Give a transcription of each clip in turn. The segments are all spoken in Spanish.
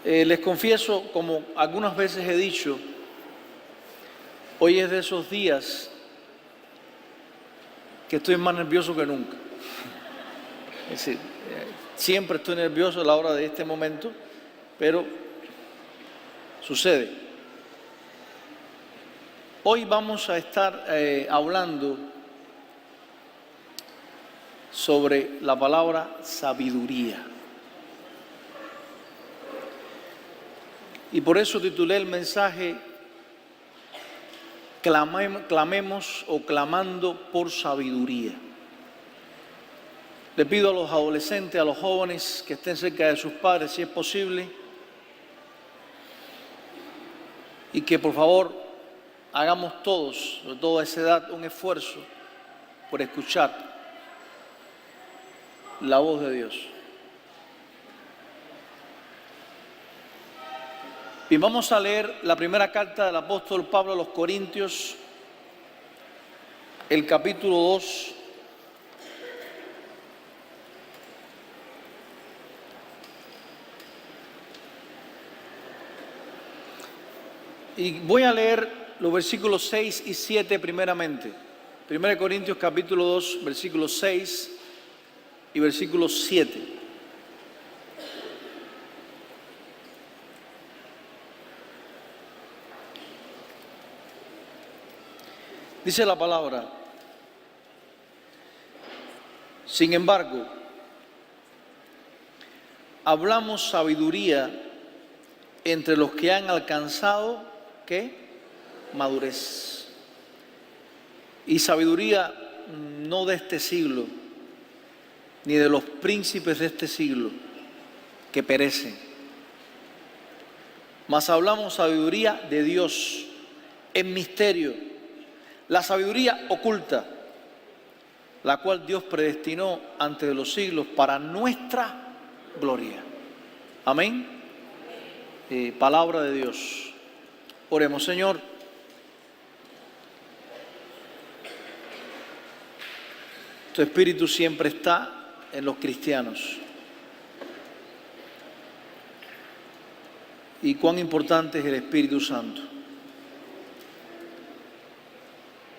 Les confieso, como algunas veces he dicho, hoy es de esos días que estoy más nervioso que nunca. Es decir, siempre estoy nervioso a la hora de este momento, pero sucede. Hoy vamos a estar hablando sobre la palabra sabiduría. Y por eso titulé el mensaje Clamemos o clamando por sabiduría. Le pido a los adolescentes, a los jóvenes que estén cerca de sus padres, si es posible, y que por favor hagamos todos, sobre todo a esa edad, un esfuerzo por escuchar la voz de Dios. Y vamos a leer la primera carta del apóstol Pablo a los Corintios, el capítulo 2. Y voy a leer los versículos 6 y 7 primeramente. 1 Corintios capítulo 2, versículos 6 y versículo 7. Dice la palabra: sin embargo, hablamos sabiduría entre los que han alcanzado, ¿qué? Madurez. Y sabiduría no de este siglo, ni de los príncipes de este siglo, que perecen. Mas hablamos sabiduría de Dios, en misterio, la sabiduría oculta, la cual Dios predestinó antes de los siglos para nuestra gloria. Amén. Palabra de Dios. Oremos. Señor, tu Espíritu siempre está en los cristianos. Y cuán importante es el Espíritu Santo.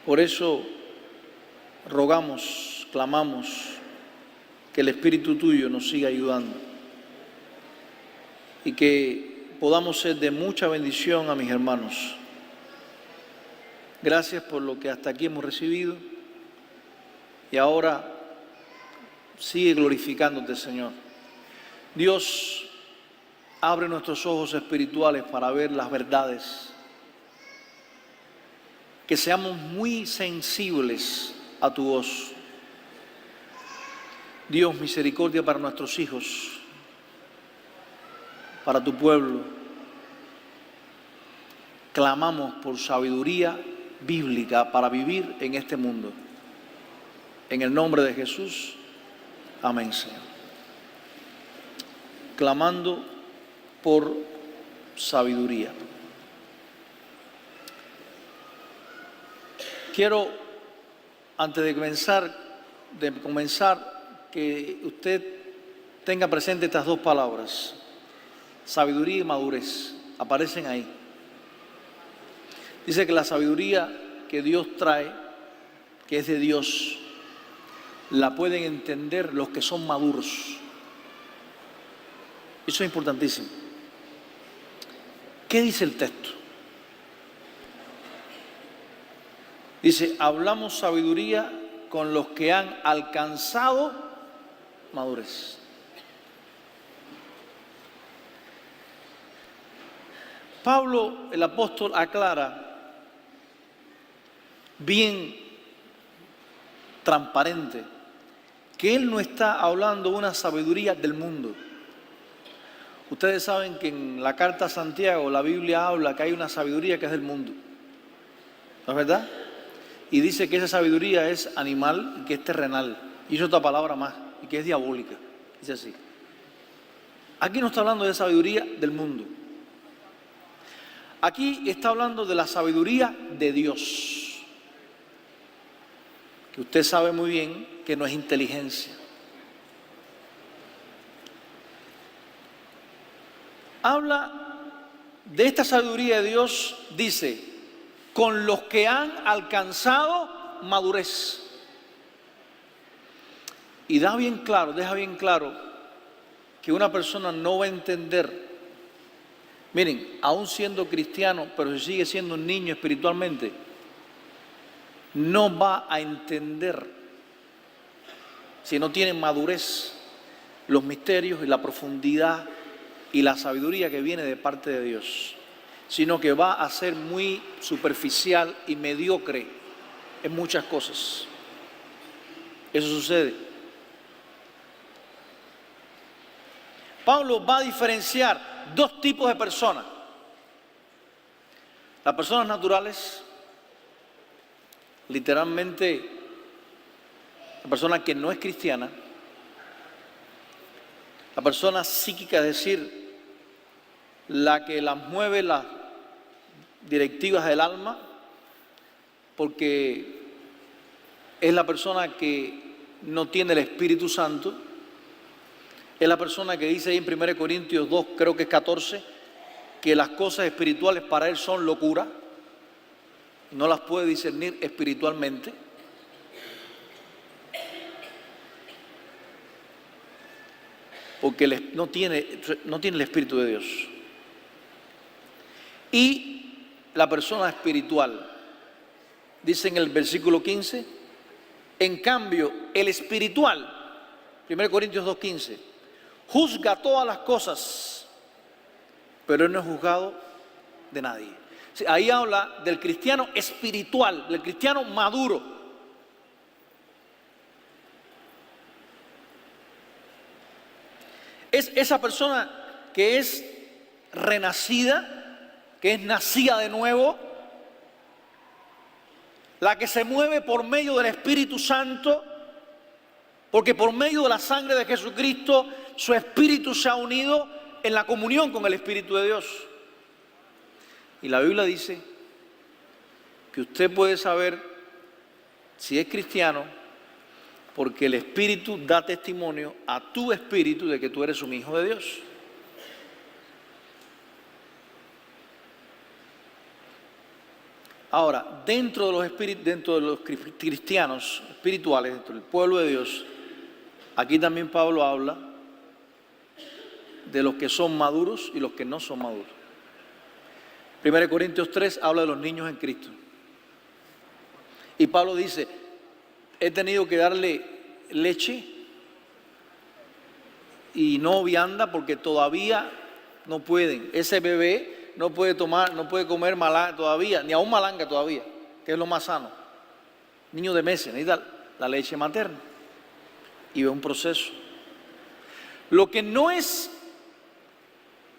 Por eso rogamos, clamamos que el Espíritu tuyo nos siga ayudando y que podamos ser de mucha bendición a mis hermanos. Gracias por lo que hasta aquí hemos recibido y ahora sigue glorificándote, Señor. Dios, abre nuestros ojos espirituales para ver las verdades. Que seamos muy sensibles a tu voz. Dios, misericordia para nuestros hijos, para tu pueblo. Clamamos por sabiduría bíblica para vivir en este mundo. En el nombre de Jesús, amén, Señor. Clamando por sabiduría. Quiero, antes de comenzar, que usted tenga presente estas dos palabras, sabiduría y madurez, aparecen ahí. Dice que la sabiduría que Dios trae, que es de Dios, la pueden entender los que son maduros. Eso es importantísimo. ¿Qué dice el texto? Dice, hablamos sabiduría con los que han alcanzado madurez. Pablo, el apóstol, aclara bien transparente que él no está hablando de una sabiduría del mundo. Ustedes saben que en la carta a Santiago la Biblia habla que hay una sabiduría que es del mundo. ¿No es verdad? Y dice que esa sabiduría es animal y que es terrenal. Y es otra palabra más, y que es diabólica. Dice así. Aquí no está hablando de sabiduría del mundo. Aquí está hablando de la sabiduría de Dios. Que usted sabe muy bien que no es inteligencia. habla de esta sabiduría de Dios, dice, con los que han alcanzado madurez. Y deja bien claro que una persona no va a entender, miren, aún siendo cristiano, pero si sigue siendo un niño espiritualmente, no va a entender, si no tiene madurez, los misterios y la profundidad y la sabiduría que viene de parte de Dios, sino que va a ser muy superficial y mediocre en muchas cosas. Eso sucede. Pablo va a diferenciar dos tipos de personas. Las personas naturales, literalmente, la persona que no es cristiana, la persona psíquica, es decir, la que las mueve las directivas del alma, porque es la persona que no tiene el Espíritu Santo. Es la persona que dice ahí en 1 Corintios 2, creo que es 14, que las cosas espirituales para él son locura, no las puede discernir espiritualmente. Porque no tiene el Espíritu de Dios. Y la persona espiritual, dice en el versículo 15, en cambio, el espiritual, 1 Corintios 2:15, juzga todas las cosas, pero él no es juzgado de nadie. Ahí habla del cristiano espiritual, del cristiano maduro. Es esa persona que es renacida, que es nacida de nuevo, la que se mueve por medio del Espíritu Santo, porque por medio de la sangre de Jesucristo, su espíritu se ha unido en la comunión con el Espíritu de Dios. Y la Biblia dice que usted puede saber si es cristiano, porque el Espíritu da testimonio a tu espíritu de que tú eres un hijo de Dios. Ahora, dentro de los cristianos espirituales, dentro del pueblo de Dios, aquí también Pablo habla de los que son maduros y los que no son maduros. 1 Corintios 3 habla de los niños en Cristo. Y Pablo dice, he tenido que darle leche y no vianda porque todavía no pueden. Ese bebé no puede comer malanga todavía, ni aún malanga todavía, que es lo más sano. Niño de meses, necesita la leche materna. Y ve un proceso. Lo que no es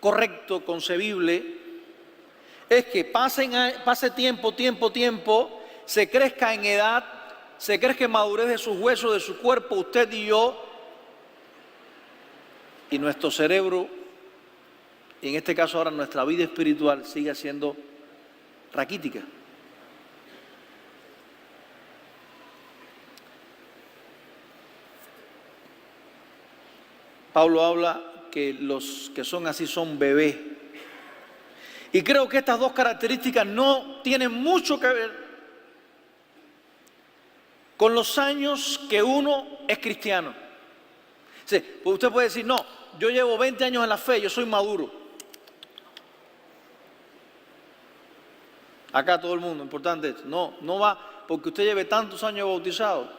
correcto, concebible, es que pase tiempo, se crezca en edad, se crezca en madurez de sus huesos, de su cuerpo, usted y yo, y nuestro cerebro, y en este caso ahora nuestra vida espiritual, sigue siendo raquítica. Pablo habla que los que son así son bebés. Y creo que estas dos características no tienen mucho que ver con los años que uno es cristiano. Sí, pues usted puede decir, no, yo llevo 20 años en la fe, yo soy maduro. Acá todo el mundo, importante esto. No va porque usted lleve tantos años bautizado.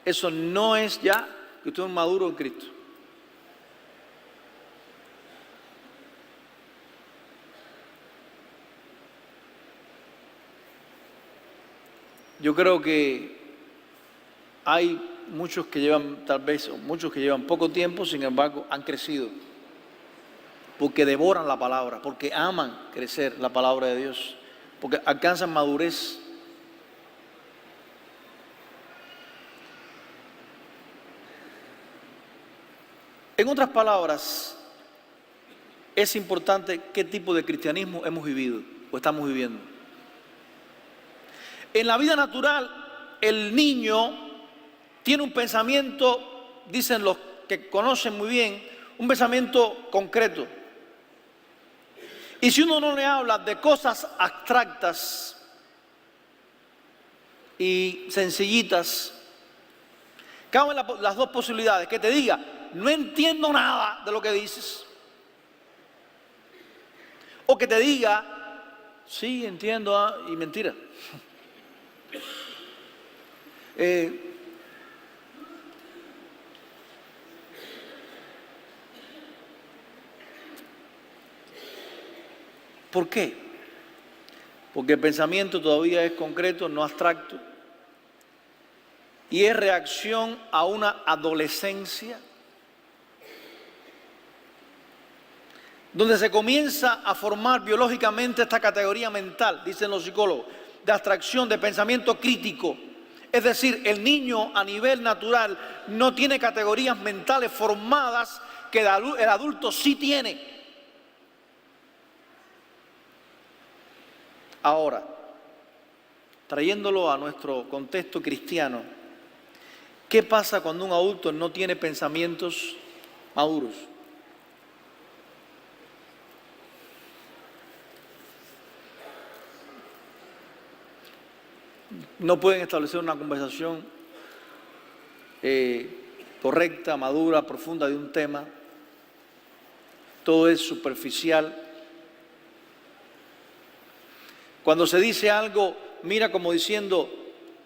Eso no es ya que usted es un maduro en Cristo. Yo creo que hay muchos que llevan, tal vez, muchos que llevan poco tiempo, sin embargo, han crecido. Porque devoran la palabra, porque aman crecer la palabra de Dios, porque alcanzan madurez. En otras palabras, es importante qué tipo de cristianismo hemos vivido o estamos viviendo. En la vida natural, el niño tiene un pensamiento, dicen los que conocen muy bien, un pensamiento concreto. Y si uno no le habla de cosas abstractas y sencillitas, caben las dos posibilidades: que te diga, no entiendo nada de lo que dices, o que te diga, sí, entiendo, y mentira. ¿Por qué? Porque el pensamiento todavía es concreto, no abstracto, y es reacción a una adolescencia donde se comienza a formar biológicamente esta categoría mental, dicen los psicólogos, de abstracción, de pensamiento crítico. Es decir, el niño a nivel natural no tiene categorías mentales formadas que el adulto sí tiene. Ahora, trayéndolo a nuestro contexto cristiano, ¿qué pasa cuando un adulto no tiene pensamientos maduros? No pueden establecer una conversación correcta, madura, profunda de un tema. Todo es superficial. Cuando se dice algo, mira como diciendo,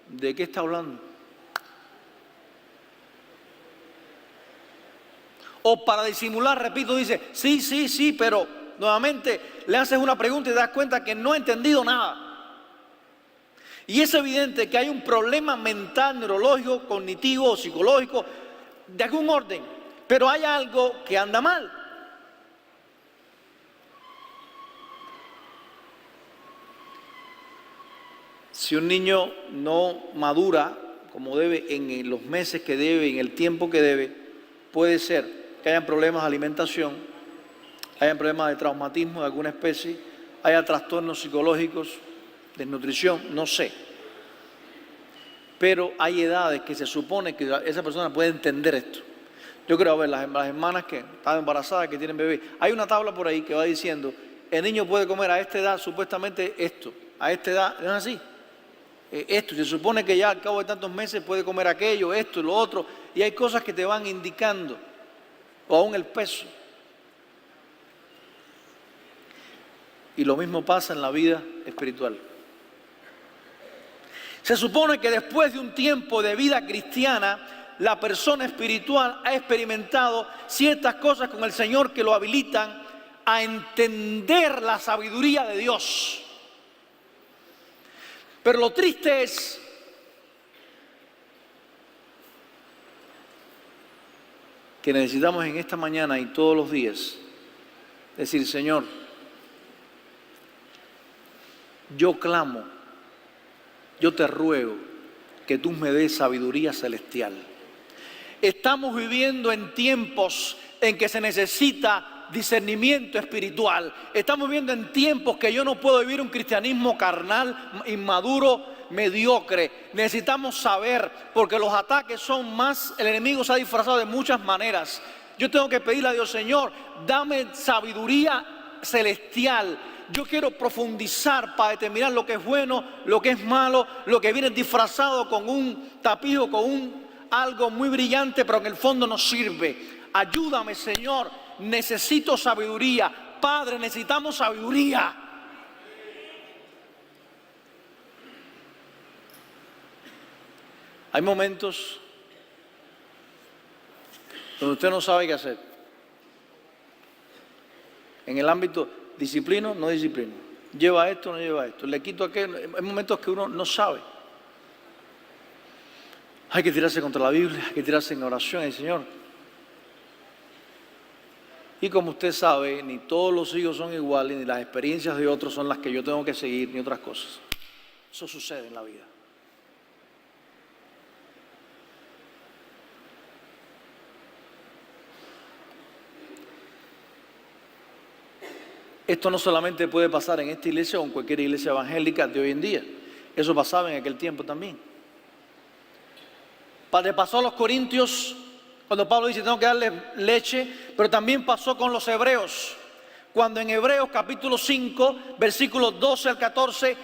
¿de qué está hablando? O para disimular, repito, dice, sí, sí, sí, pero nuevamente le haces una pregunta y te das cuenta que no ha entendido nada. Y es evidente que hay un problema mental, neurológico, cognitivo o psicológico de algún orden, pero hay algo que anda mal. Si un niño no madura como debe en los meses que debe, en el tiempo que debe, puede ser que hayan problemas de alimentación, hayan problemas de traumatismo de alguna especie, haya trastornos psicológicos, desnutrición, no sé. Pero hay edades que se supone que esa persona puede entender esto. Yo creo, a ver, las hermanas que están embarazadas, que tienen bebé, hay una tabla por ahí que va diciendo, el niño puede comer a esta edad supuestamente esto, a esta edad, ¿no es así? Esto, se supone que ya al cabo de tantos meses puede comer aquello, esto y lo otro, y hay cosas que te van indicando, o aún el peso. Y lo mismo pasa en la vida espiritual. Se supone que después de un tiempo de vida cristiana, la persona espiritual ha experimentado ciertas cosas con el Señor que lo habilitan a entender la sabiduría de Dios. Pero lo triste es que necesitamos en esta mañana y todos los días decir, Señor, yo clamo, yo te ruego que tú me des sabiduría celestial. Estamos viviendo en tiempos en que se necesita discernimiento espiritual. Estamos viviendo en tiempos que yo no puedo vivir un cristianismo carnal, inmaduro, mediocre. Necesitamos saber, porque los ataques son más, el enemigo se ha disfrazado de muchas maneras. Yo tengo que pedirle a Dios, Señor, dame sabiduría celestial. Yo quiero profundizar para determinar lo que es bueno, lo que es malo, lo que viene disfrazado con un tapijo, con algo muy brillante, pero en el fondo no sirve. Ayúdame, Señor, necesito sabiduría. Padre, necesitamos sabiduría. Hay momentos donde usted no sabe qué hacer. En el ámbito disciplino, no disciplino. Lleva esto, no lleva esto. Le quito aquello. Hay momentos que uno no sabe. Hay que tirarse contra la Biblia, hay que tirarse en oración al Señor. Y como usted sabe, ni todos los hijos son iguales, ni las experiencias de otros son las que yo tengo que seguir, ni otras cosas. Eso sucede en la vida. Esto no solamente puede pasar en esta iglesia o en cualquier iglesia evangélica de hoy en día. Eso pasaba en aquel tiempo también. Le pasó a los corintios cuando Pablo dice tengo que darles leche, pero también pasó con los hebreos. cuando en Hebreos capítulo 5, versículos 12 al 14,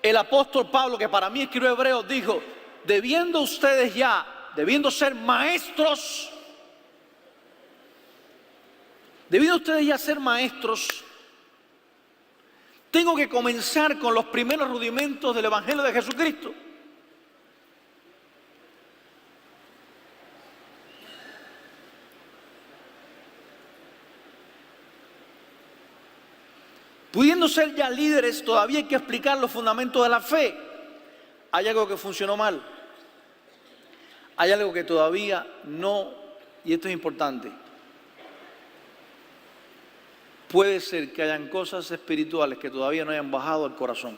el apóstol Pablo, que para mí escribió Hebreos, dijo: debiendo ser maestros, debiendo ustedes ya ser maestros, tengo que comenzar con los primeros rudimentos del Evangelio de Jesucristo. Pudiendo ser ya líderes, todavía hay que explicar los fundamentos de la fe. Hay algo que funcionó mal. Hay algo que todavía no, y esto es importante. Puede ser que hayan cosas espirituales que todavía no hayan bajado al corazón.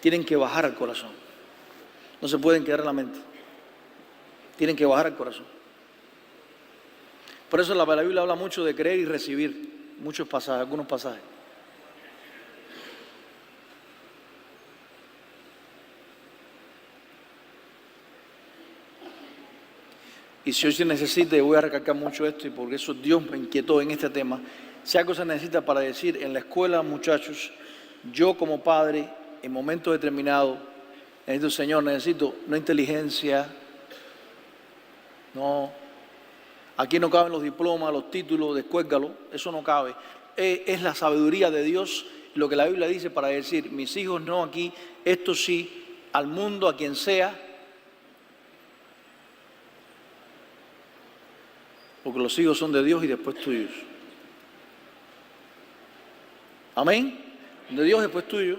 Tienen que bajar al corazón. No se pueden quedar en la mente. Tienen que bajar al corazón. Por eso la Biblia habla mucho de creer y recibir. Muchos pasajes, algunos pasajes. Y si hoy se necesita, y voy a recalcar mucho esto, y porque eso Dios me inquietó en este tema, si algo se necesita para decir en la escuela, muchachos, yo como padre, en momentos determinados, necesito, Señor, necesito no inteligencia, no, aquí no caben los diplomas, los títulos, descuélgalo, eso no cabe. Es la sabiduría de Dios, lo que la Biblia dice para decir: mis hijos no aquí, esto sí, al mundo, a quien sea, porque los hijos son de Dios y después tuyos. Amén. De Dios después tuyo.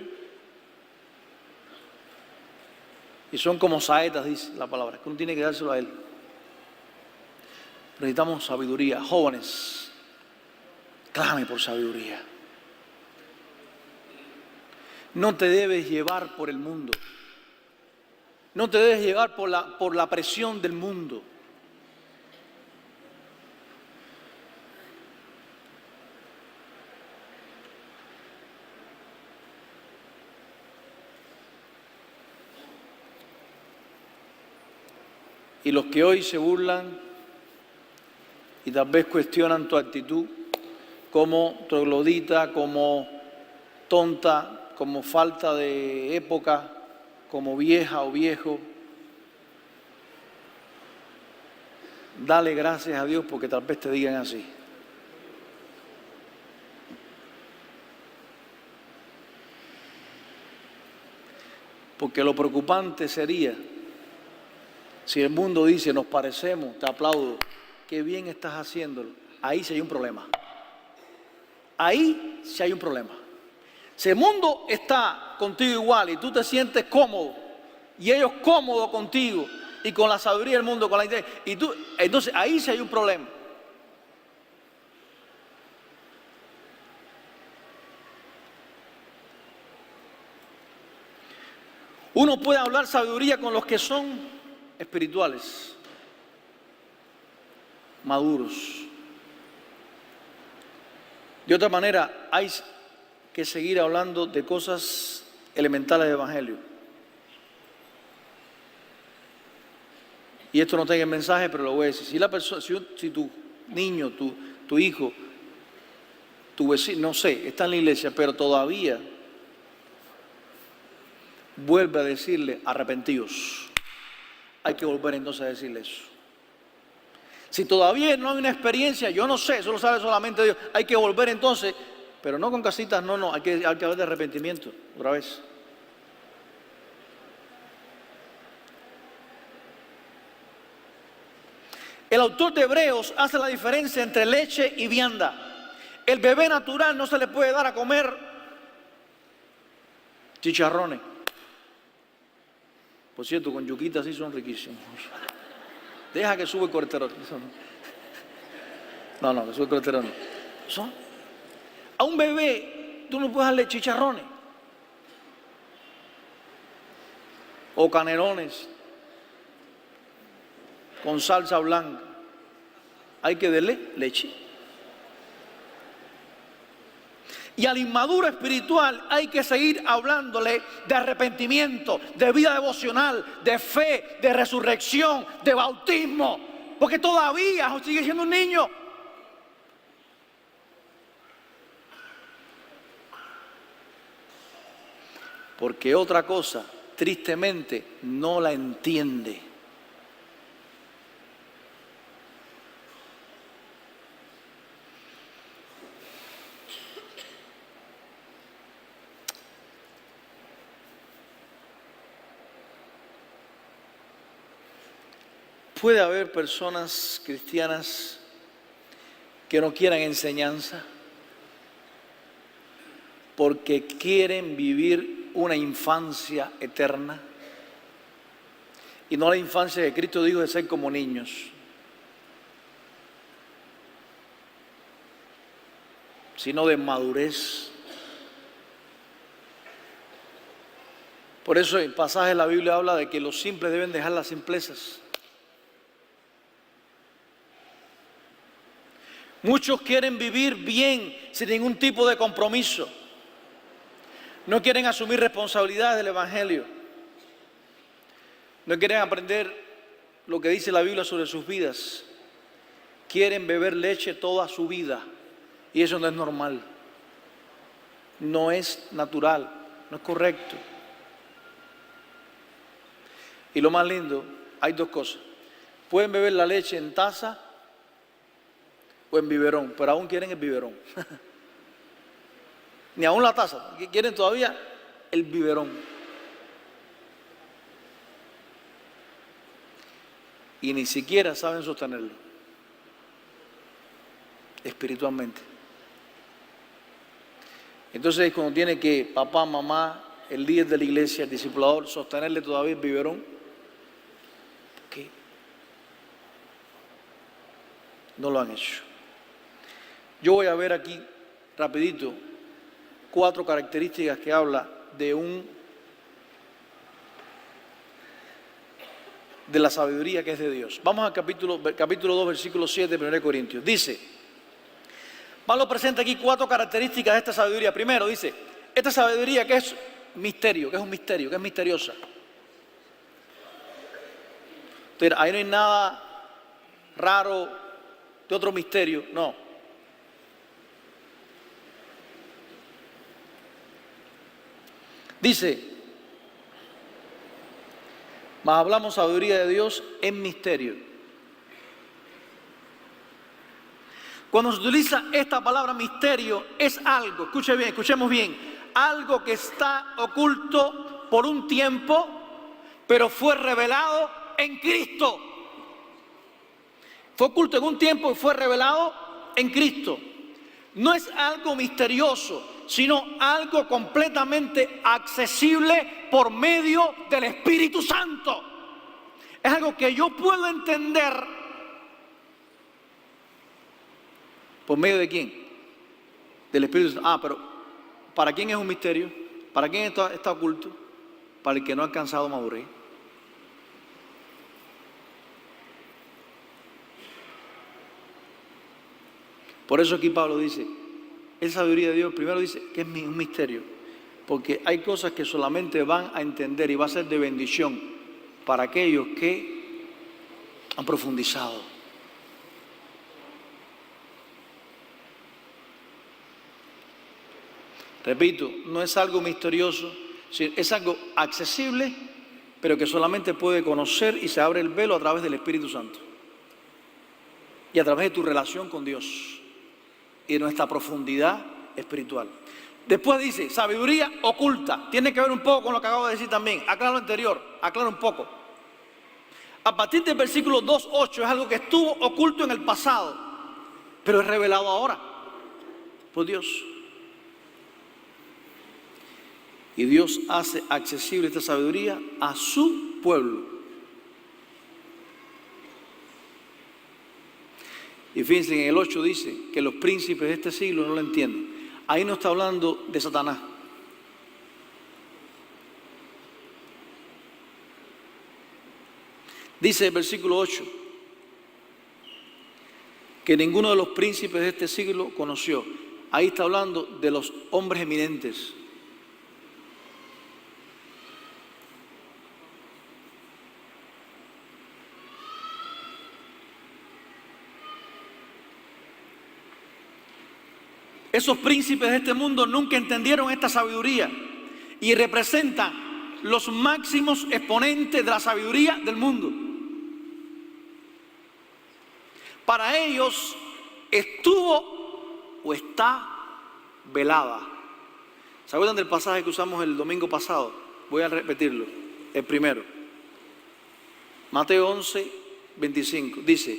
Y son como saetas, dice la palabra, que uno tiene que dárselo a Él. Necesitamos sabiduría. Jóvenes, clame por sabiduría. No te debes llevar por el mundo. No te debes llevar por la presión del mundo. Y los que hoy se burlan y tal vez cuestionan tu actitud como troglodita, como tonta, como falta de época, como vieja o viejo, dale gracias a Dios porque tal vez te digan así. Porque lo preocupante sería si el mundo dice: nos parecemos, te aplaudo, qué bien estás haciéndolo. Ahí sí hay un problema. Ahí sí hay un problema. Si el mundo está contigo igual y tú te sientes cómodo y ellos cómodos contigo y con la sabiduría del mundo, con la inteligencia, y tú, entonces ahí sí hay un problema. Uno puede hablar sabiduría con los que son espirituales, maduros. De otra manera, hay que seguir hablando de cosas elementales del Evangelio. Y esto no tenga el mensaje, pero lo voy a decir. Si la persona, si tu niño, tu hijo, tu vecino, no sé, está en la iglesia, pero todavía vuelve a decirle: arrepentidos. Hay que volver entonces a decirle eso. Si todavía no hay una experiencia, yo no sé, eso lo sabe solamente Dios. Hay que volver entonces, pero no con casitas, no, hay que hablar de arrepentimiento otra vez. El autor de Hebreos hace la diferencia entre leche y vianda. El bebé natural no se le puede dar a comer chicharrones. Por cierto, con yuquitas sí son riquísimos. Deja que sube el colesterol. No, que sube el colesterol. A un bebé tú no puedes darle chicharrones o canelones con salsa blanca. Hay que darle leche. Y al inmaduro espiritual hay que seguir hablándole de arrepentimiento, de vida devocional, de fe, de resurrección, de bautismo. Porque todavía sigue siendo un niño. porque otra cosa, tristemente, no la entiende. Puede haber personas cristianas que no quieran enseñanza porque quieren vivir una infancia eterna y no la infancia que Cristo dijo de ser como niños, sino de madurez. Por eso el pasaje de la Biblia habla de que los simples deben dejar las simplezas. Muchos quieren vivir bien sin ningún tipo de compromiso. No quieren asumir responsabilidades del Evangelio. No quieren aprender lo que dice la Biblia sobre sus vidas. Quieren beber leche toda su vida. Y eso no es normal. No es natural. No es correcto. Y lo más lindo, hay dos cosas. Pueden beber la leche en taza o en biberón, pero aún quieren el biberón. Ni aún la taza, quieren todavía el biberón. Y ni siquiera saben sostenerlo espiritualmente. Entonces cuando tiene que papá, mamá, el líder de la iglesia, el discipulador, sostenerle todavía el biberón, ¿qué? No lo han hecho. Yo voy a ver aquí rapidito 4 características que habla de la sabiduría que es de Dios. Vamos al capítulo 2, versículo 7 de 1 Corintios. Dice, Pablo presenta aquí 4 características de esta sabiduría. Primero dice, esta sabiduría que es misterio, que es un misterio, que es misteriosa. Entonces, ahí no hay nada raro de otro misterio, no. Dice, mas hablamos sabiduría de Dios en misterio. Cuando se utiliza esta palabra misterio, es algo, escuche bien, escuchemos bien, algo que está oculto por un tiempo, pero fue revelado en Cristo. Fue oculto en un tiempo y fue revelado en Cristo. No es algo misterioso, sino algo completamente accesible por medio del Espíritu Santo. Es algo que yo puedo entender. ¿Por medio de quién? Del Espíritu Santo. Ah, pero ¿para quién es un misterio? ¿Para quién está oculto? Para el que no ha alcanzado madurez. Por eso aquí Pablo dice, esa sabiduría de Dios, primero dice que es un misterio, porque hay cosas que solamente van a entender y va a ser de bendición para aquellos que han profundizado. Repito, no es algo misterioso, es algo accesible, pero que solamente puede conocer y se abre el velo a través del Espíritu Santo y a través de tu relación con Dios y de nuestra profundidad espiritual. Después dice, sabiduría oculta. Tiene que ver un poco con lo que acabo de decir también. Aclaro lo anterior, aclaro un poco. A partir del versículo 2:8 es algo que estuvo oculto en el pasado, pero es revelado ahora por Dios. Y Dios hace accesible esta sabiduría a su pueblo. Y fíjense, en el 8 dice que los príncipes de este siglo no lo entienden. Ahí no está hablando de Satanás. Dice el versículo 8 que ninguno de los príncipes de este siglo conoció. Ahí está hablando de los hombres eminentes. Esos príncipes de este mundo nunca entendieron esta sabiduría y representan los máximos exponentes de la sabiduría del mundo. Para ellos estuvo o está velada. ¿Se acuerdan del pasaje que usamos el domingo pasado? Voy a repetirlo, el primero. Mateo 11, 25. Dice,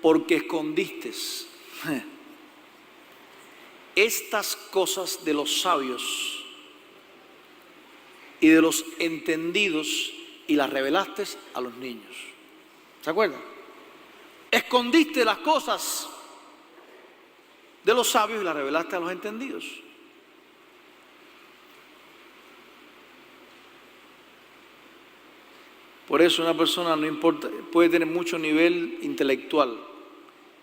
porque escondiste estas cosas de los sabios y de los entendidos y las revelaste a los niños. ¿Se acuerdan? Escondiste las cosas de los sabios y las revelaste a los entendidos. Por eso una persona, no importa, puede tener mucho nivel intelectual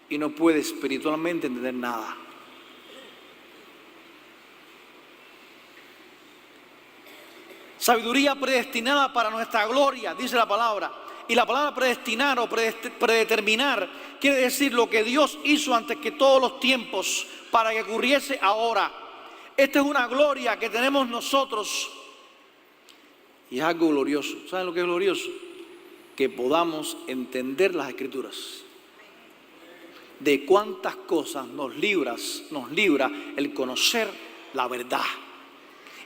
y no puede espiritualmente entender nada. Sabiduría predestinada para nuestra gloria, dice la palabra. Y la palabra predestinar o predeterminar quiere decir lo que Dios hizo antes que todos los tiempos para que ocurriese ahora. Esta es una gloria que tenemos nosotros y es algo glorioso. ¿Saben lo que es glorioso? Que podamos entender las Escrituras. De cuántas cosas nos libra el conocer la verdad.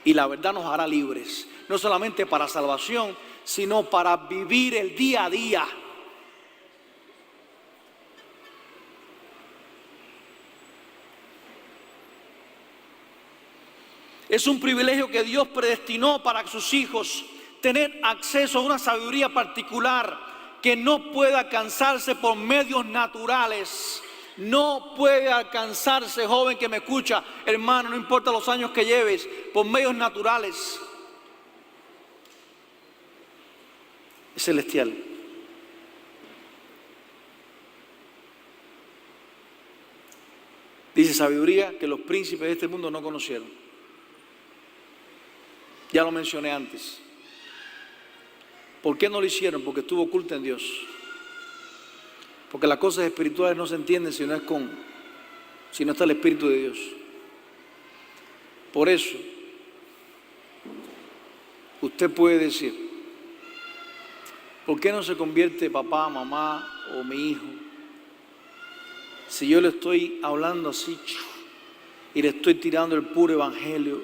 Y la verdad nos hará libres, no solamente para salvación, sino para vivir el día a día. Es un privilegio que Dios predestinó para sus hijos tener acceso a una sabiduría particular que no puede alcanzarse por medios naturales. No puede alcanzarse, joven que me escucha, hermano, no importa los años que lleves, por medios naturales. Es celestial. Dice sabiduría que los príncipes de este mundo no conocieron. Ya lo mencioné antes. ¿Por qué no lo hicieron? Porque estuvo oculta en Dios. Porque las cosas espirituales no se entienden si no está el Espíritu de Dios. Por eso, usted puede decir, ¿por qué no se convierte papá, mamá o mi hijo? Si yo le estoy hablando así y le estoy tirando el puro evangelio,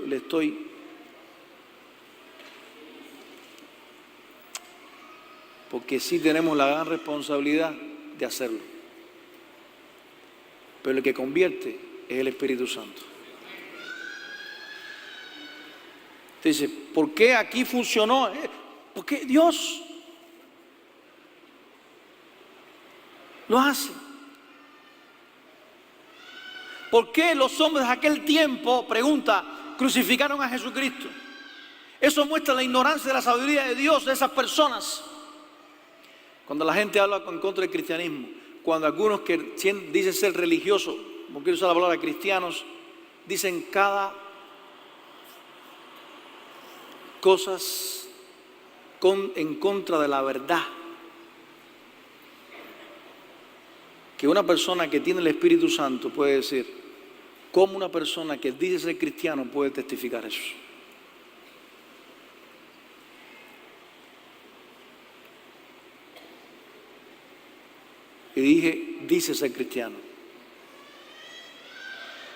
porque sí tenemos la gran responsabilidad de hacerlo. Pero el que convierte es el Espíritu Santo. Usted dice, ¿por qué aquí funcionó? Porque Dios lo hace. ¿Por qué los hombres de aquel tiempo, pregunta, crucificaron a Jesucristo? Eso muestra la ignorancia de la sabiduría de Dios de esas personas. Cuando la gente habla en contra del cristianismo, cuando algunos que dicen ser religiosos, como quiero usar la palabra cristianos, dicen cada cosas en contra de la verdad. Que una persona que tiene el Espíritu Santo puede decir, ¿cómo una persona que dice ser cristiano puede testificar eso? Y dije, dice ser cristiano.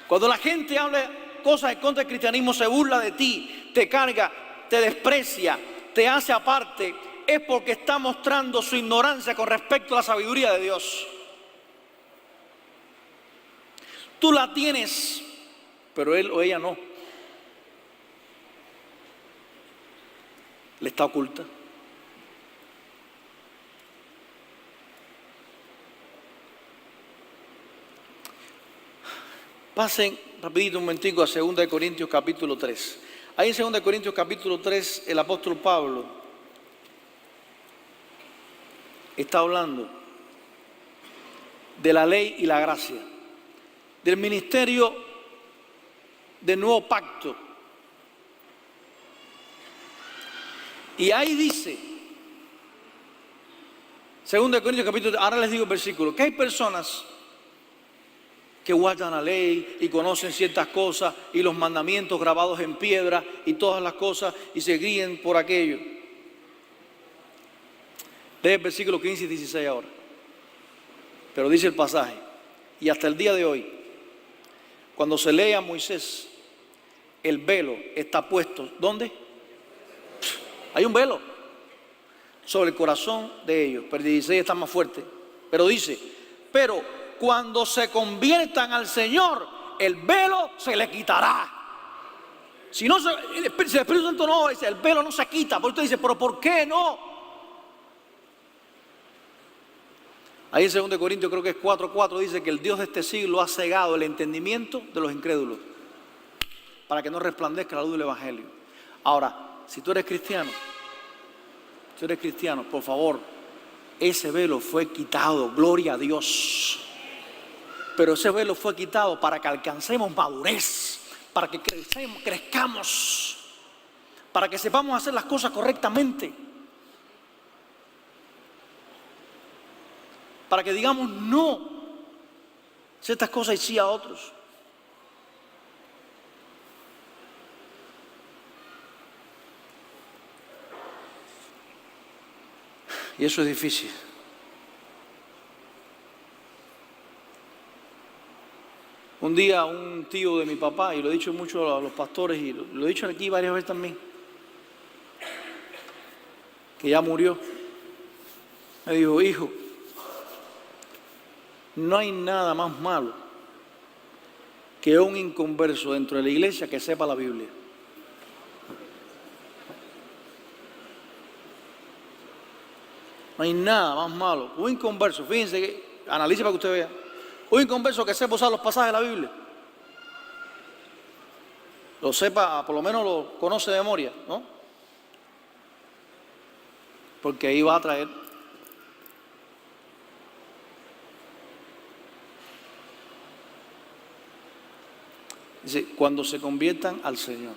Cuando la gente habla cosas en contra del cristianismo, se burla de ti, te carga, te desprecia, te hace aparte, es porque está mostrando su ignorancia con respecto a la sabiduría de Dios. Tú la tienes, pero él o ella no. Le está oculta. Pasen rapidito un momentico a 2 Corintios capítulo 3. Ahí en 2 Corintios capítulo 3 el apóstol Pablo está hablando de la ley y la gracia, del ministerio del nuevo pacto. Y ahí dice, 2 Corintios capítulo 3, ahora les digo el versículo, que hay personas que guardan la ley y conocen ciertas cosas y los mandamientos grabados en piedra y todas las cosas y se ríen por aquello. Lee el versículo 15 y 16 ahora. Pero dice el pasaje, y hasta el día de hoy, cuando se lee a Moisés, el velo está puesto, ¿dónde? Hay un velo sobre el corazón de ellos. Pero el 16 está más fuerte. Pero dice, pero cuando se conviertan al Señor, el velo se le quitará. Si no, el Espíritu Santo no, dice, el velo no se quita. Por usted dice, pero ¿por qué no? Ahí en 2 Corintios creo que es 4:4 dice que el Dios de este siglo ha cegado el entendimiento de los incrédulos para que no resplandezca la luz del Evangelio. Ahora, si tú eres cristiano, por favor, ese velo fue quitado, gloria a Dios. Pero ese velo fue quitado para que alcancemos madurez, para que crezcamos, para que sepamos hacer las cosas correctamente, para que digamos no a ciertas cosas y sí a otros. Y eso es difícil. Un día un tío de mi papá, y lo he dicho mucho a los pastores, y lo he dicho aquí varias veces también, que ya murió, me dijo, hijo, no hay nada más malo que un inconverso dentro de la iglesia que sepa la Biblia. No hay nada más malo. Un inconverso, fíjense, que analice para que usted vea. Un inconverso que sepa usar los pasajes de la Biblia. Lo sepa, por lo menos lo conoce de memoria, ¿no? Porque ahí va a traer. Dice, cuando se conviertan al Señor,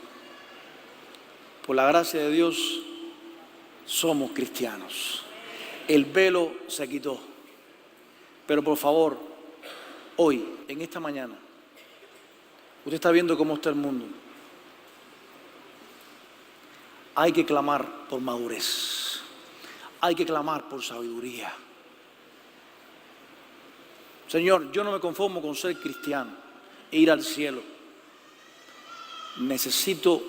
por la gracia de Dios, somos cristianos. El velo se quitó. Pero por favor, hoy, en esta mañana, usted está viendo cómo está el mundo. Hay que clamar por madurez. Hay que clamar por sabiduría. Señor, yo no me conformo con ser cristiano e ir al cielo. Necesito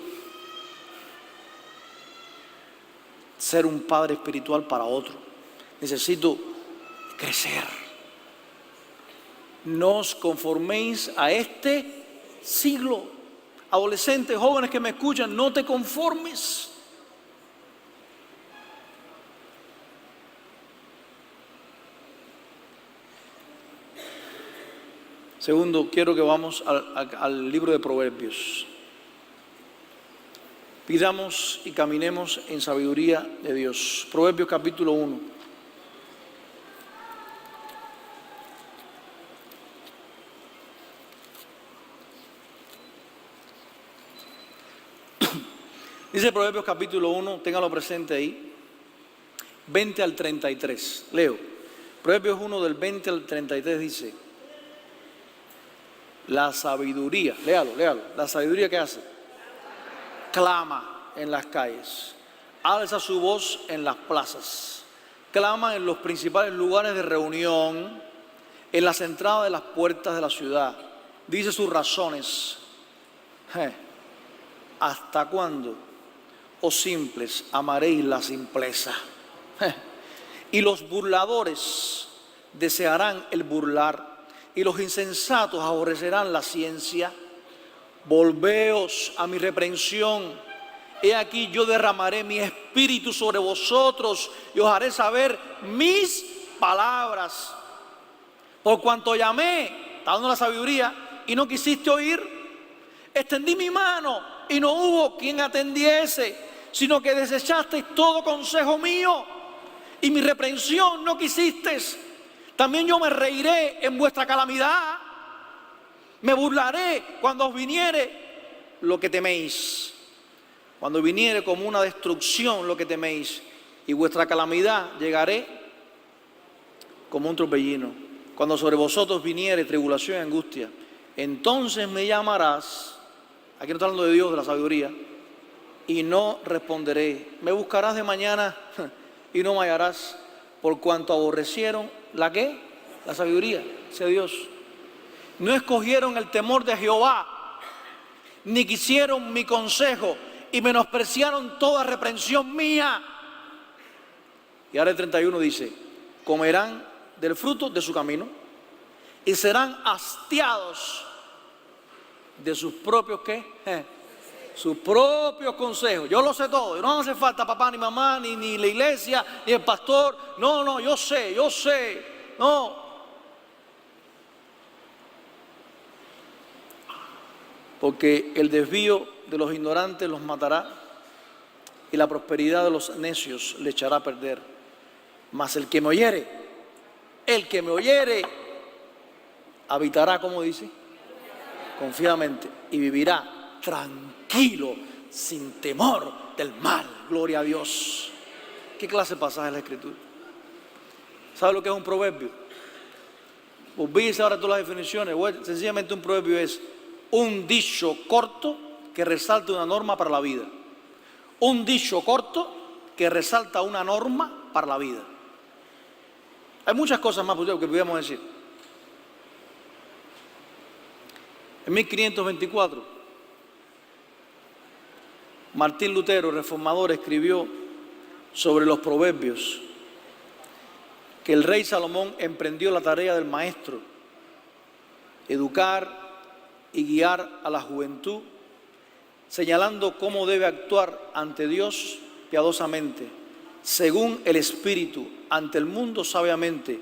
ser un padre espiritual para otro. Necesito crecer. No os conforméis a este siglo. Adolescentes, jóvenes que me escuchan, no te conformes. Segundo, quiero que vamos al libro de Proverbios. Pidamos y caminemos en sabiduría de Dios. Proverbios capítulo 1. Dice Proverbios capítulo 1, téngalo presente ahí, 20 al 33. Leo. Proverbios 1 del 20 al 33 dice, la sabiduría, léalo, la sabiduría ¿qué hace? Clama en las calles, alza su voz en las plazas, clama en los principales lugares de reunión, en las entradas de las puertas de la ciudad, dice sus razones. ¿Hasta cuándo, oh simples, amaréis la simpleza? Y los burladores desearán el burlar, y los insensatos aborrecerán la ciencia. Volveos a mi reprensión. He aquí yo derramaré mi espíritu sobre vosotros y os haré saber mis palabras. Por cuanto llamé, está dando la sabiduría, y no quisiste oír, extendí mi mano y no hubo quien atendiese, sino que desechasteis todo consejo mío y mi reprensión no quisisteis. También yo me reiré en vuestra calamidad, me burlaré cuando os viniere lo que teméis. Cuando viniere como una destrucción lo que teméis, y vuestra calamidad llegaré como un torbellino. cuando sobre vosotros viniere tribulación y angustia, entonces me llamarás, aquí no está hablando de Dios, de la sabiduría, y no responderé. Me buscarás de mañana y no me hallarás, por cuanto aborrecieron, ¿la qué? La sabiduría, dice Dios. No escogieron el temor de Jehová, ni quisieron mi consejo, y menospreciaron toda reprensión mía. Y ahora el 31 dice, comerán del fruto de su camino y serán hastiados de sus propios, ¿qué? Sus propios consejos. Yo lo sé todo, no hace falta papá ni mamá, ni la iglesia, ni el pastor. No, yo sé, no. Porque el desvío de los ignorantes los matará y la prosperidad de los necios le echará a perder. Mas el que me oyere, habitará, como dice, confiadamente, y vivirá tranquilo, sin temor del mal. Gloria a Dios. ¿Qué clase de pasaje es la Escritura? ¿Sabe lo que es un proverbio? Olvídese ahora todas las definiciones. Sencillamente un proverbio es un dicho corto que resalta una norma para la vida. Un dicho corto que resalta una norma para la vida. Hay muchas cosas más que podríamos decir. En 1524, Martín Lutero, reformador, escribió sobre los proverbios que el rey Salomón emprendió la tarea del maestro, educar y guiar a la juventud, señalando cómo debe actuar ante Dios piadosamente, según el Espíritu, ante el mundo sabiamente,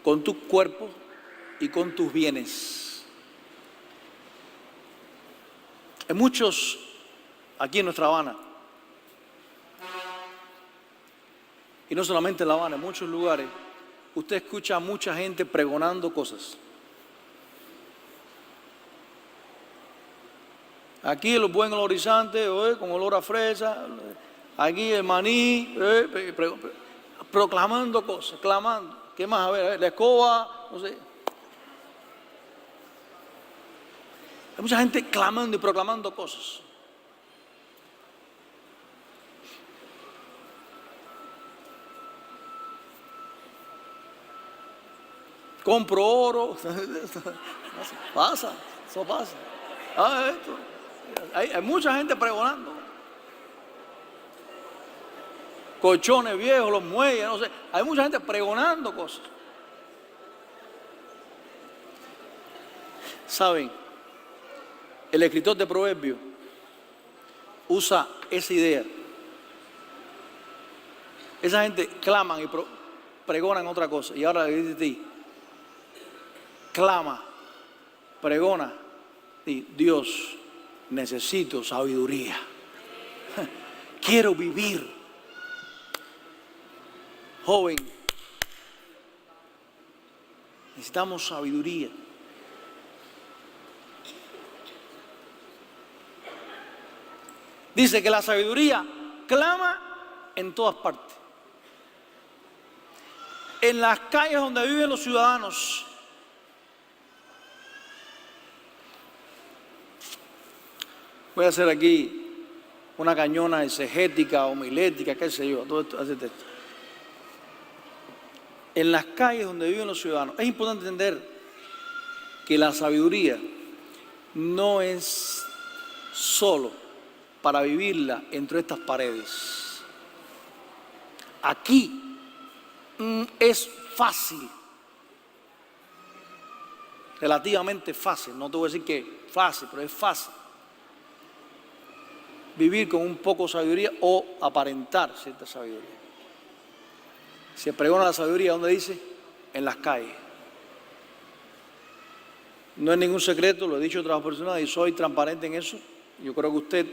con tu cuerpo y con tus bienes. Hay muchos, aquí en nuestra Habana, y no solamente en La Habana, en muchos lugares, usted escucha a mucha gente pregonando cosas. Aquí los buenos horizontes, con olor a fresa, aquí el maní, proclamando cosas, clamando. ¿Qué más? A ver, la escoba, no sé. Hay mucha gente clamando y proclamando cosas. Compro oro. Pasa, eso pasa. Esto. Hay mucha gente pregonando. Colchones viejos, los muelles, no sé. Hay mucha gente pregonando cosas. ¿Saben? El escritor de Proverbios usa esa idea. Esa gente claman y pregonan otra cosa. Y ahora le dice a ti, clama, pregona, y Dios, necesito sabiduría. Quiero vivir. Joven, necesitamos sabiduría. Dice que la sabiduría clama en todas partes. En las calles donde viven los ciudadanos. Voy a hacer aquí una cañona exegética, homilética, qué sé yo, todo esto, hace texto. En las calles donde viven los ciudadanos, es importante entender que la sabiduría no es solo para vivirla entre estas paredes. Aquí es fácil, relativamente fácil, no te voy a decir que fácil, pero es fácil vivir con un poco de sabiduría o aparentar cierta sabiduría. Se pregona la sabiduría, ¿dónde dice? En las calles. No es ningún secreto, lo he dicho a otras personas y soy transparente en eso. Yo creo que usted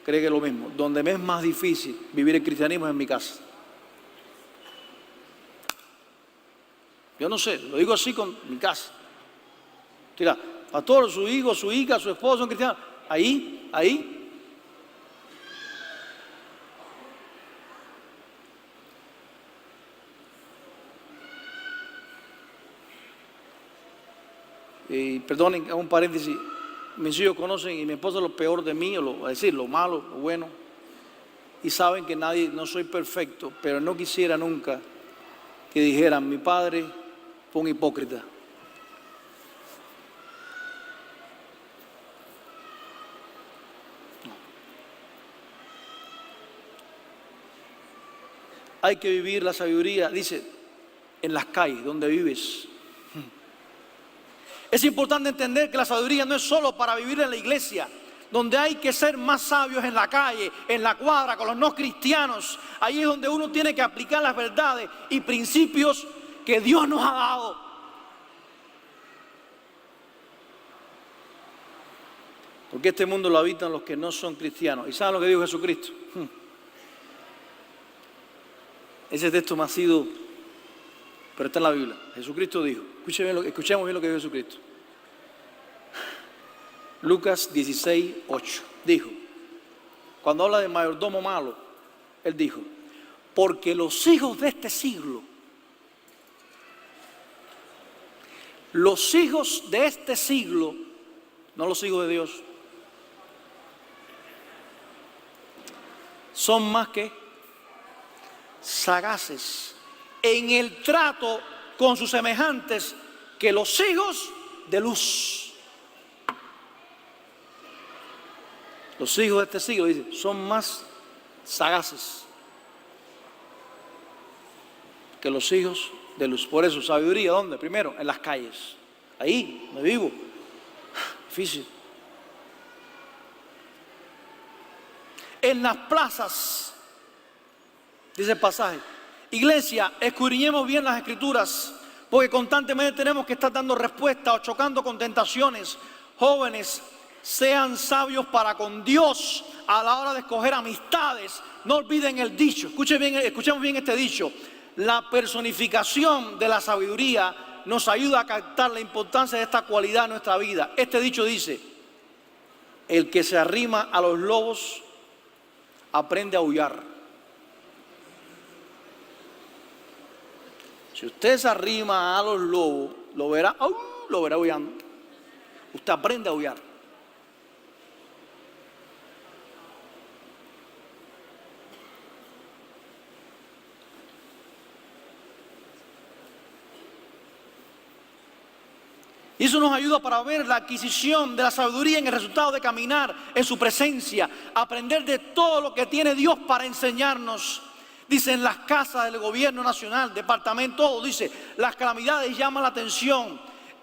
cree que es lo mismo. Donde me es más difícil vivir el cristianismo es en mi casa. Yo no sé, lo digo así con mi casa. Mira, pastor, su hijo, su hija, su esposo son cristianos. Ahí. perdonen, hago un paréntesis, mis hijos conocen y mi esposa lo peor de mí, es decir, lo malo, lo bueno, y saben que no soy perfecto, pero no quisiera nunca que dijeran, mi padre fue un hipócrita. No. Hay que vivir la sabiduría, dice, en las calles donde vives. Es importante entender que la sabiduría no es solo para vivir en la iglesia, donde hay que ser más sabios en la calle, en la cuadra, con los no cristianos. Ahí es donde uno tiene que aplicar las verdades y principios que Dios nos ha dado. Porque este mundo lo habitan los que no son cristianos. ¿Y saben lo que dijo Jesucristo? Ese texto me ha sido, pero está en la Biblia. Jesucristo dijo, escuchemos bien lo que dijo Jesucristo. Lucas 16, 8. Dijo, cuando habla de mayordomo malo, él dijo, porque los hijos de este siglo, no los hijos de Dios, son más que sagaces en el trato con sus semejantes que los hijos de luz. Los hijos de este siglo, dice, son más sagaces que los hijos de luz. Por eso, sabiduría, ¿dónde? Primero, en las calles. Ahí, donde vivo. Difícil. En las plazas, dice el pasaje. Iglesia, escudriñemos bien las escrituras, porque constantemente tenemos que estar dando respuesta o chocando con tentaciones. Jóvenes, sean sabios para con Dios a la hora de escoger amistades. No olviden el dicho, escuchemos bien este dicho. La personificación de la sabiduría nos ayuda a captar la importancia de esta cualidad en nuestra vida. Este dicho dice, el que se arrima a los lobos aprende a aullar. Si usted se arrima a los lobos, lo verá aullando. Usted aprende a aullar. Y eso nos ayuda para ver la adquisición de la sabiduría en el resultado de caminar en su presencia, aprender de todo lo que tiene Dios para enseñarnos. Dice, en las casas del gobierno nacional, departamento, todo, dice, las calamidades llaman la atención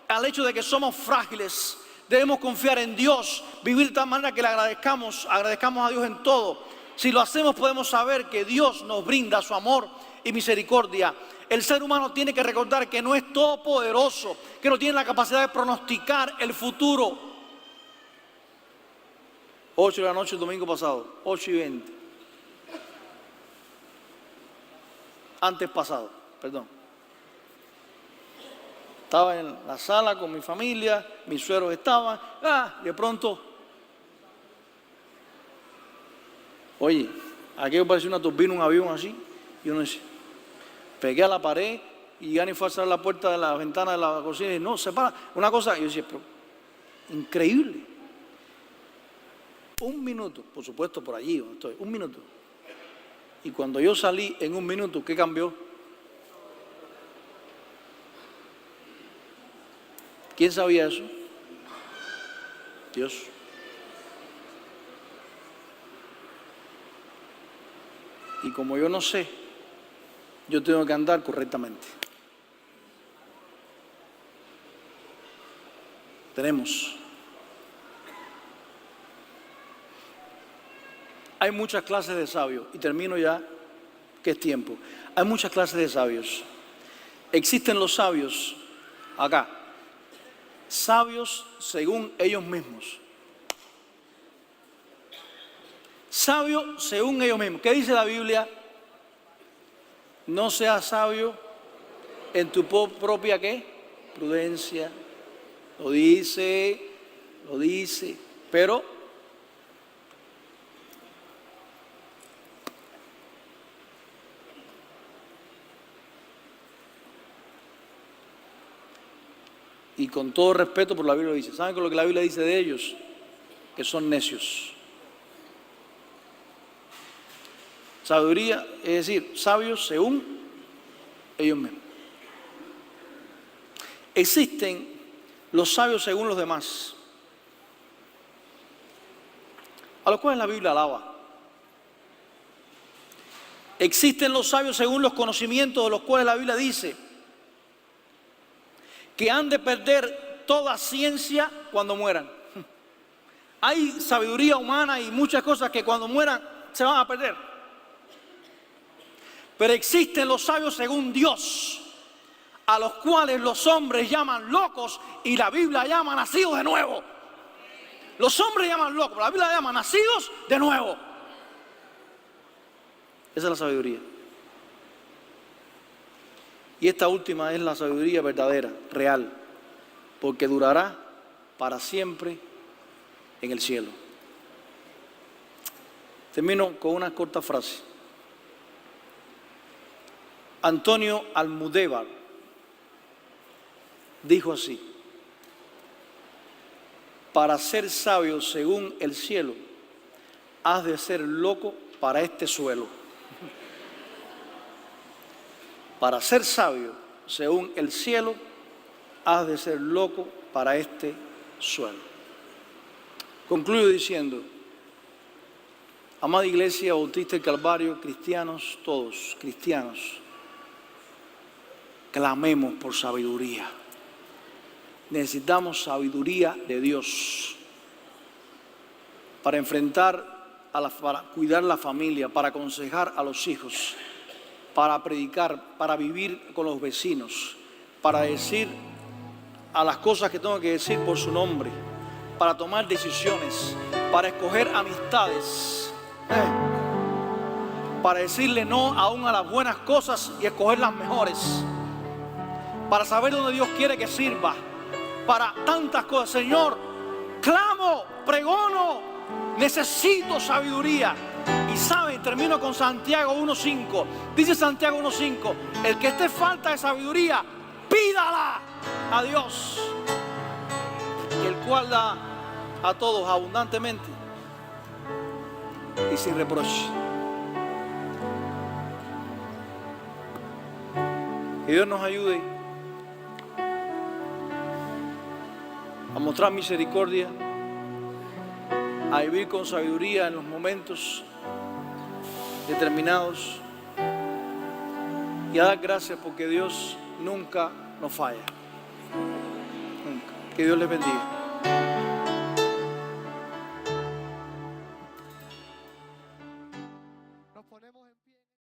al hecho de que somos frágiles. Debemos confiar en Dios, vivir de tal manera que le agradezcamos a Dios en todo. Si lo hacemos, podemos saber que Dios nos brinda su amor y misericordia. El ser humano tiene que recordar que no es todopoderoso, que no tiene la capacidad de pronosticar el futuro. 8 de la noche el domingo pasado, 8:20. Antes pasado, perdón. Estaba en la sala con mi familia, mis suegros estaban, de pronto, oye, aquello parecía una turbina, un avión así, y uno dice, pegué a la pared y ya ni fue a cerrar la puerta de la ventana de la cocina y no, se para. Una cosa, yo decía, pero increíble. Un minuto, por supuesto por allí donde estoy, un minuto. Y cuando yo salí en un minuto, ¿qué cambió? ¿Quién sabía eso? Dios. Y como yo no sé, yo tengo que andar correctamente. Hay muchas clases de sabios, y termino ya, que es tiempo. Hay muchas clases de sabios. Existen los sabios, acá, sabios según ellos mismos. Sabios según ellos mismos. ¿Qué dice la Biblia? No seas sabio en tu propia ¿qué? Prudencia. Lo dice, pero Y con todo respeto, por la Biblia dice. ¿Saben lo que la Biblia dice de ellos? Que son necios. Sabiduría, es decir, sabios según ellos mismos. Existen los sabios según los demás, a los cuales la Biblia alaba. Existen los sabios según los conocimientos, de los cuales la Biblia dice que han de perder toda ciencia cuando mueran. Hay sabiduría humana y muchas cosas que cuando mueran se van a perder. Pero existen los sabios según Dios, a los cuales los hombres llaman locos y la Biblia llama nacidos de nuevo. Los hombres llaman locos, la Biblia llama nacidos de nuevo. Esa es la sabiduría. Y esta última es la sabiduría verdadera, real, porque durará para siempre en el cielo. Termino con una corta frase. Antonio Almudévar dijo así: para ser sabio según el cielo, has de ser loco para este suelo. Para ser sabio según el cielo, has de ser loco para este suelo. Concluyo diciendo, amada Iglesia Bautista del Calvario, cristianos, todos cristianos, clamemos por sabiduría. Necesitamos sabiduría de Dios para enfrentar, para cuidar la familia, para aconsejar a los hijos, para predicar, para vivir con los vecinos, para decir a las cosas que tengo que decir por su nombre, para tomar decisiones, para escoger amistades, para decirle no aún a las buenas cosas y escoger las mejores, para saber dónde Dios quiere que sirva, para tantas cosas. Señor, clamo, pregono, necesito sabiduría. Y saben, termino con Santiago 1.5. Dice Santiago 1.5: el que esté falta de sabiduría, pídala a Dios, y el cual da a todos abundantemente y sin reproche. Que Dios nos ayude a mostrar misericordia, a vivir con sabiduría en los momentos determinados y a dar gracias porque Dios nunca nos falla. Nunca. Que Dios les bendiga.